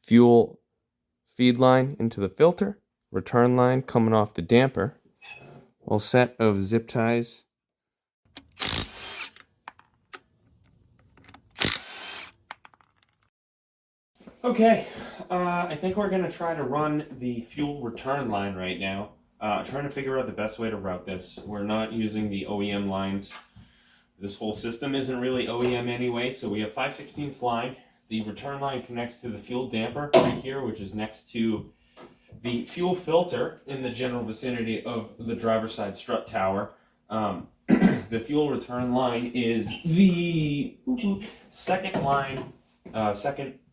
fuel feed line into the filter, return line coming off the damper, a set of zip ties. Okay, I think we're going to try to run the fuel return line right now. Trying to figure out the best way to route this. We're not using the OEM lines. This whole system isn't really OEM anyway, so we have 5/16 line. The return line connects to the fuel damper right here, which is next to the fuel filter in the general vicinity of the driver's side strut tower. The fuel return line is the second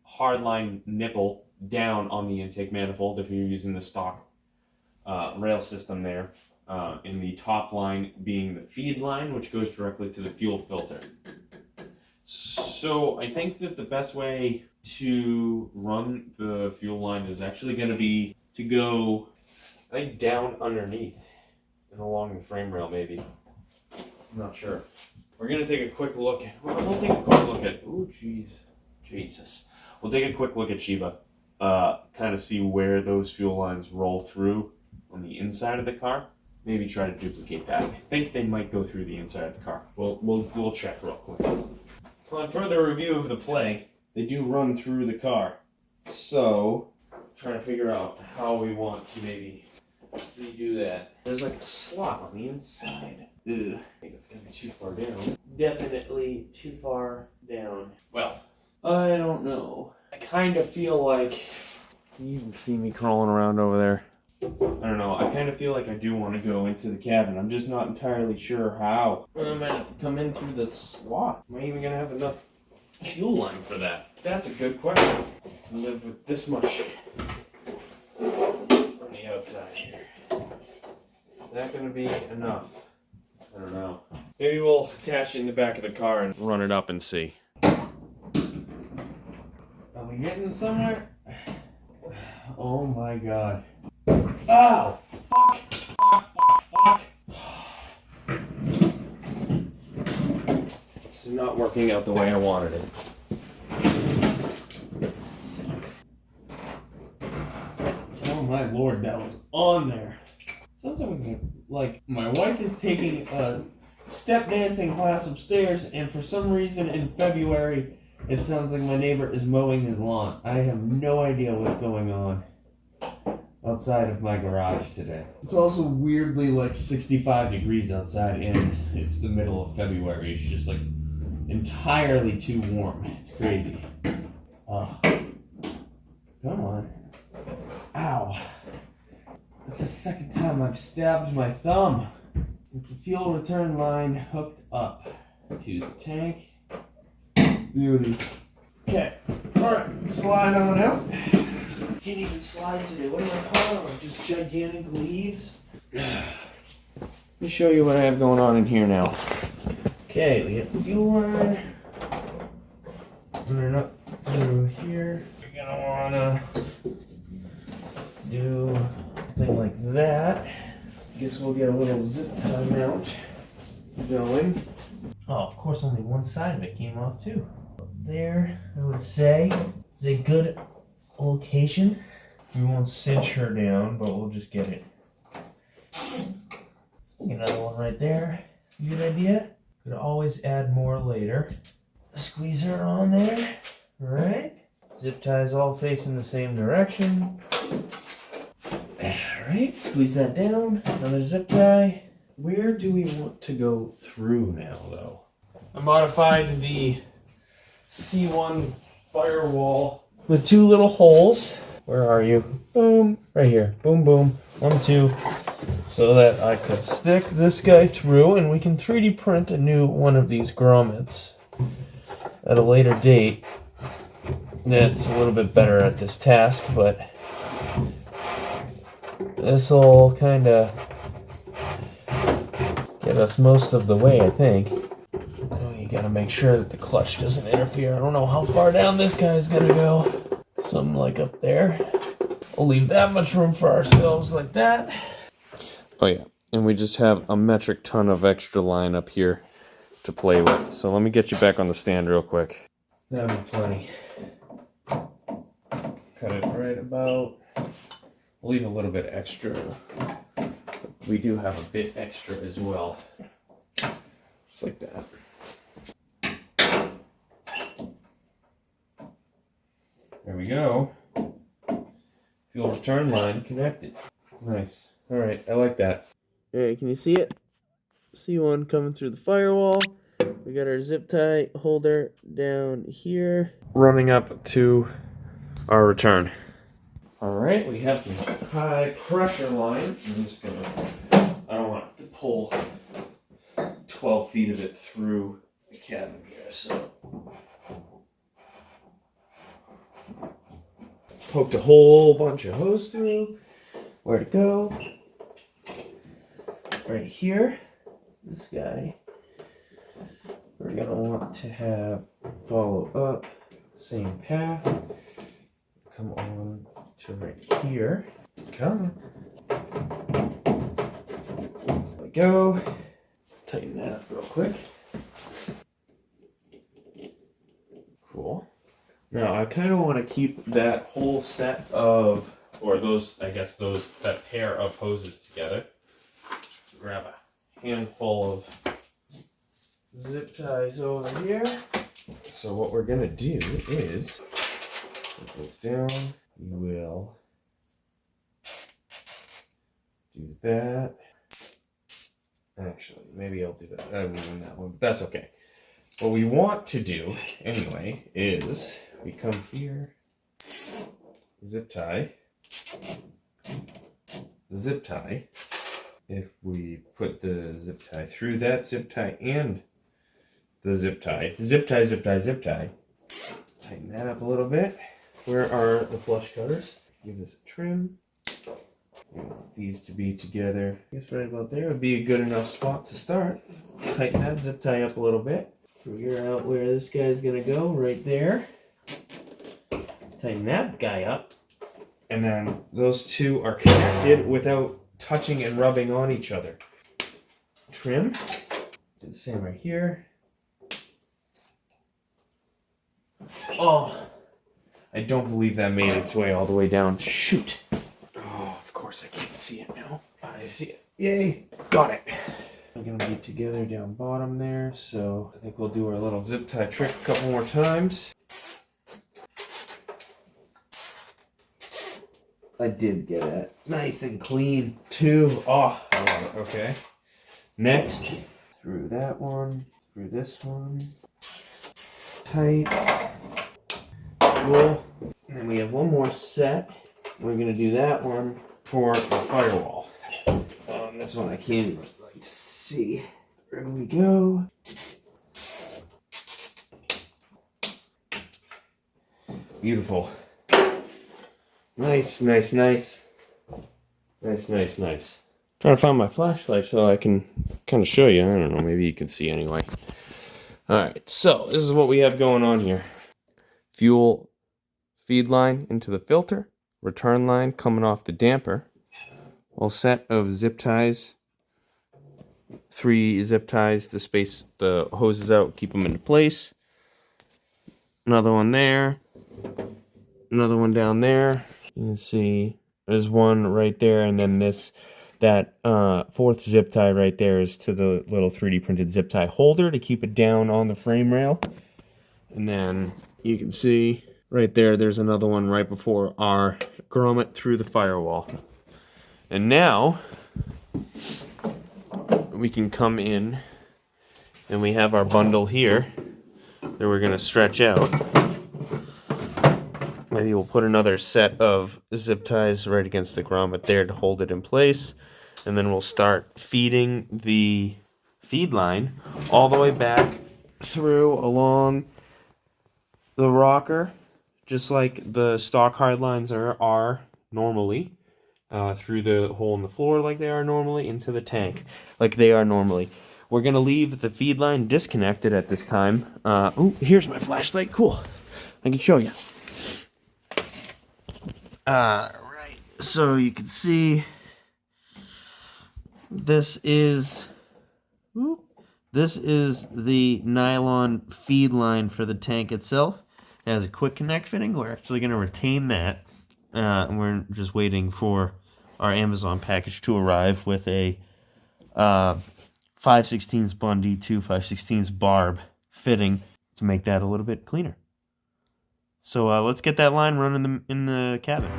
hard line nipple down on the intake manifold if you're using the stock rail system there. In the top line being the feed line, which goes directly to the fuel filter. So I think that the best way to run the fuel line is actually going to be to go, I think, down underneath and along the frame rail maybe. I'm not sure. We're going to take a quick look. We'll take a quick look at, oh jeez, Jesus. We'll take a quick look at Shiba, kind of see where those fuel lines roll through on the inside of the car. Maybe try to duplicate that. I think they might go through the inside of the car. We'll check real quick. On further review of the play, they do run through the car. So, trying to figure out how we want to maybe redo that. There's like a slot on the inside. Ugh, I think it's gonna be too far down. Definitely too far down. Well, I don't know. I kind of feel like you can see me crawling around over there. I don't know, I kind of feel like I do want to go into the cabin. I'm just not entirely sure how. I might have to come in through the slot. Am I even going to have enough fuel line for that? That's a good question. I live with this much on the outside here. Is that going to be enough? I don't know. Maybe we'll attach it in the back of the car and run it up and see. Are we getting somewhere? Oh my god. Oh! Fuck! This is not working out the way I wanted it. Oh my lord, that was on there. Sounds like my wife is taking a step dancing class upstairs, and for some reason in February, it sounds like my neighbor is mowing his lawn. I have no idea what's going on outside of my garage today. It's also weirdly like 65 degrees outside, and it's the middle of February. It's just like entirely too warm. It's crazy. Oh, come on. Ow. That's the second time I've stabbed my thumb with the fuel return line hooked up to the tank. Beauty. Okay. Alright, slide on out. Can't even slide today. What am I calling them? Just gigantic leaves? Let me show you what I have going on in here now. Okay, we get the fuel line. Run it up through here. You're gonna wanna do something like that. Guess we'll get a little zip tie mount going. Oh, of course, only one side of it came off too. There, I would say, is a good location. We won't cinch her down, but we'll just get it. Get another one right there. It's a good idea. Could always add more later. Squeeze her on there. Alright. Zip ties all facing the same direction. Alright, squeeze that down. Another zip tie. Where do we want to go through now, though? I modified the C1 firewall. The two little holes. Where are you? Boom. Right here. Boom, boom. 1, 2. So that I could stick this guy through, and we can 3D print a new one of these grommets at a later date. That's a little bit better at this task, but this will kind of get us most of the way, I think. Oh, you gotta make sure that the clutch doesn't interfere. I don't know how far down this guy's gonna go. Something like up there. We'll leave that much room for ourselves like that. Oh yeah, and we just have a metric ton of extra line up here to play with. So let me get you back on the stand real quick. That'll be plenty. cut it right about. We'll leave a little bit extra. We do have a bit extra as well. Just like that. There we go. Fuel return line connected. Nice. All right, I like that. All right, can you see it? See one coming through the firewall. We got our zip tie holder down here. Running up to our return. All right, we have the high pressure line. I'm just gonna, I don't want to pull 12 feet of it through the cabin here, so. Poked a whole bunch of hose through. Where to go? Right here. This guy. We're gonna want to have follow up, same path. Come on to right here. Come. There we go. Tighten that up real quick. Cool. Now I kind of want to keep that whole set of, or those, I guess that pair of hoses together. Grab a handful of zip ties over here. So what we're gonna do is, it goes down, we will do that. Actually, maybe I'll do that. I mean, that one, but that's okay. What we want to do, anyway, is we come here, zip tie, if we put the zip tie through that zip tie and the zip tie, tighten that up a little bit. Where are the flush cutters? Give this a trim. We want these to be together. I guess right about there would be a good enough spot to start. Tighten that zip tie up a little bit. Figure out where this guy's gonna go, right there. Tighten that guy up. And then those two are connected without touching and rubbing on each other. Trim. Do the same right here. Oh, I don't believe that made its way all the way down. Shoot. Oh, of course I can't see it now. I see it. Yay. Got it. They're gonna be together down bottom there, so I think we'll do our little zip tie trick a couple more times. I did get it. Nice and clean, too. Oh, I love it. Okay. Next, through that one, through this one. Tight. Cool. And then we have one more set. We're gonna do that one for the firewall. This one I can't even see. There we go. Beautiful. Nice. Trying to find my flashlight so I can kind of show you. I don't know, maybe you can see anyway. Alright, so this is what we have going on here. Fuel feed line into the filter. Return line coming off the damper. Whole set of zip ties. 3 zip ties to space the hoses out, keep them into place. Another one there. Another one down there. You can see there's one right there, and then that 4th zip tie right there is to the little 3D printed zip tie holder to keep it down on the frame rail. And then you can see right there, there's another one right before our grommet through the firewall. And now we can come in and we have our bundle here that we're going to stretch out. Maybe we'll put another set of zip ties right against the grommet there to hold it in place. And then we'll start feeding the feed line all the way back through along the rocker, just like the stock hard lines are normally, through the hole in the floor like they are normally, into the tank like they are normally. We're going to leave the feed line disconnected at this time. Oh, here's my flashlight. Cool. I can show you. Right. So you can see this is the nylon feed line for the tank itself. It has a quick connect fitting. We're actually going to retain that and we're just waiting for our Amazon package to arrive with a 5/16 Bundy to 5/16 barb fitting to make that a little bit cleaner. So let's get that line running in the cabin.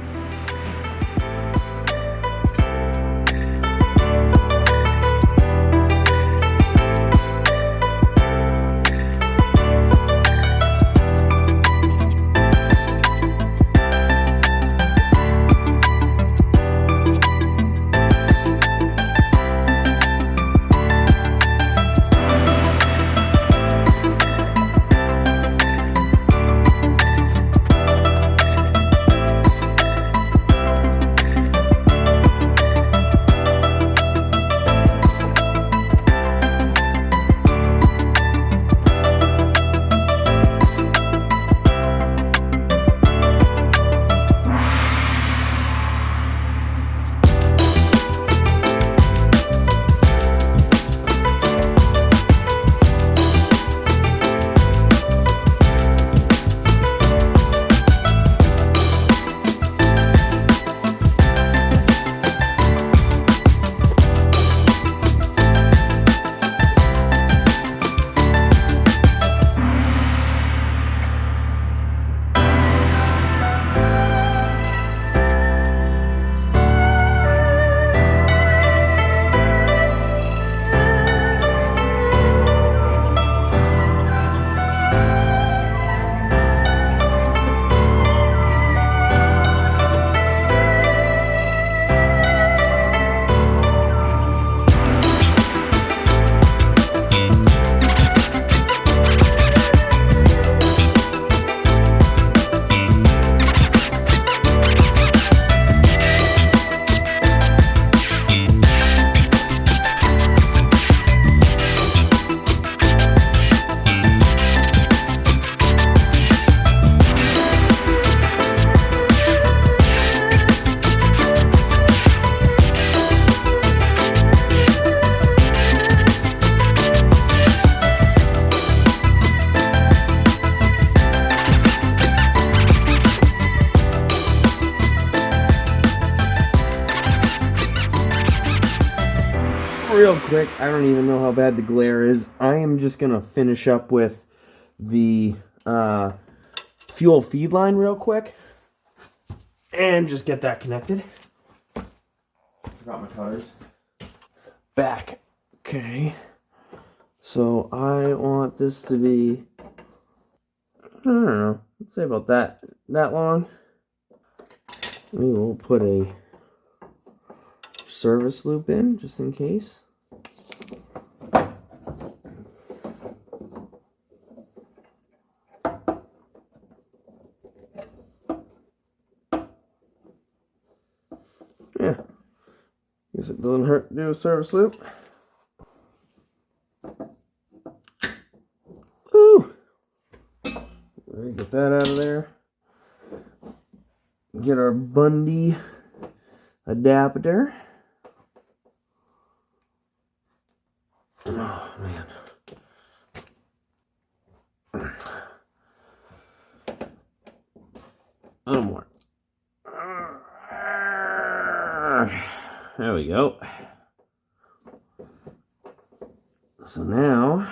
Real quick, I don't even know how bad the glare is. I am just gonna finish up with the fuel feed line real quick and just get that connected. Forgot my cutters. Back. Okay. So I want this to be, I don't know, let's say about that long. We will put a service loop in just in case. Yeah, guess it doesn't hurt to do a service loop. Ooh, get that out of there. Get our Bundy adapter. Oh man. A little more. There we go. So now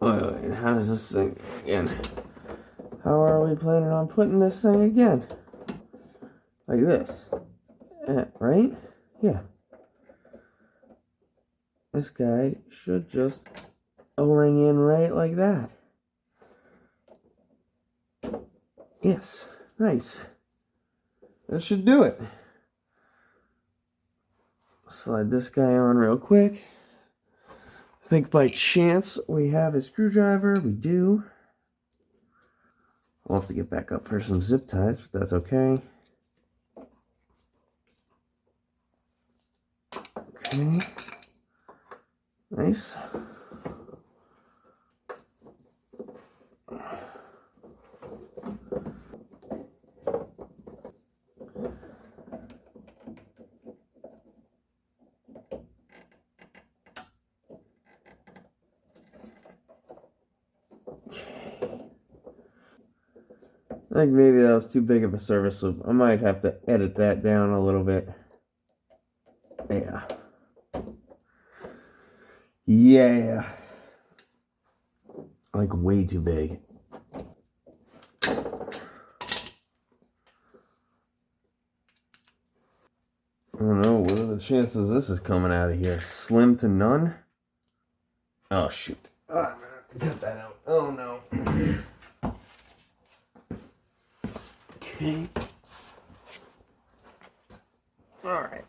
wait, how does this thing again? How are we planning on putting this thing again? Like this. Right? Yeah. This guy should just O-ring in right like that. Yes. Nice. That should do it. Slide this guy on real quick. I think by chance we have a screwdriver. We do. I'll have to get back up for some zip ties, but that's okay. Okay. Nice. I think maybe that was too big of a service loop. I might have to edit that down a little bit. Yeah. Yeah. Like way too big. I don't know, what are the chances this is coming out of here? Slim to none? Oh, shoot. Oh, I'm gonna have to cut that out. Oh, no. Okay. Alright.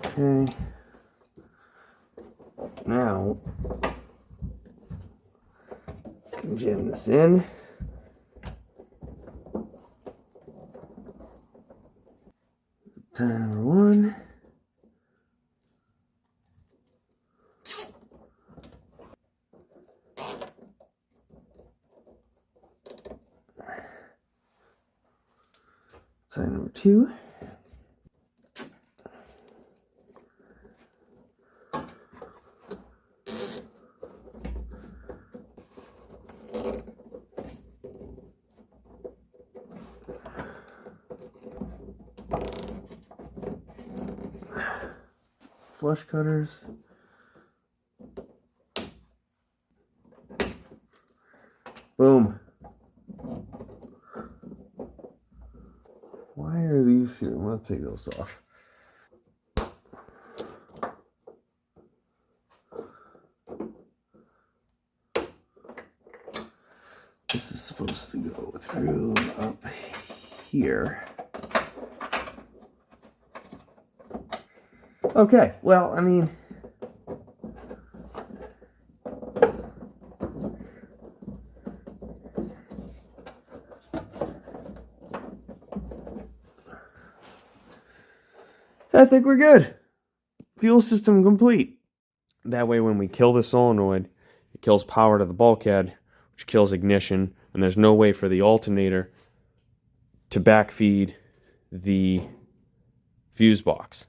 Okay. Now, jam this in. Tie number one. Tie number two. Flush cutters. Boom. Why are these here? I'm going to take those off. This is supposed to go through up here. Okay, well, I mean, I think we're good. Fuel system complete. That way when we kill the solenoid, it kills power to the bulkhead, which kills ignition, and there's no way for the alternator to backfeed the fuse box.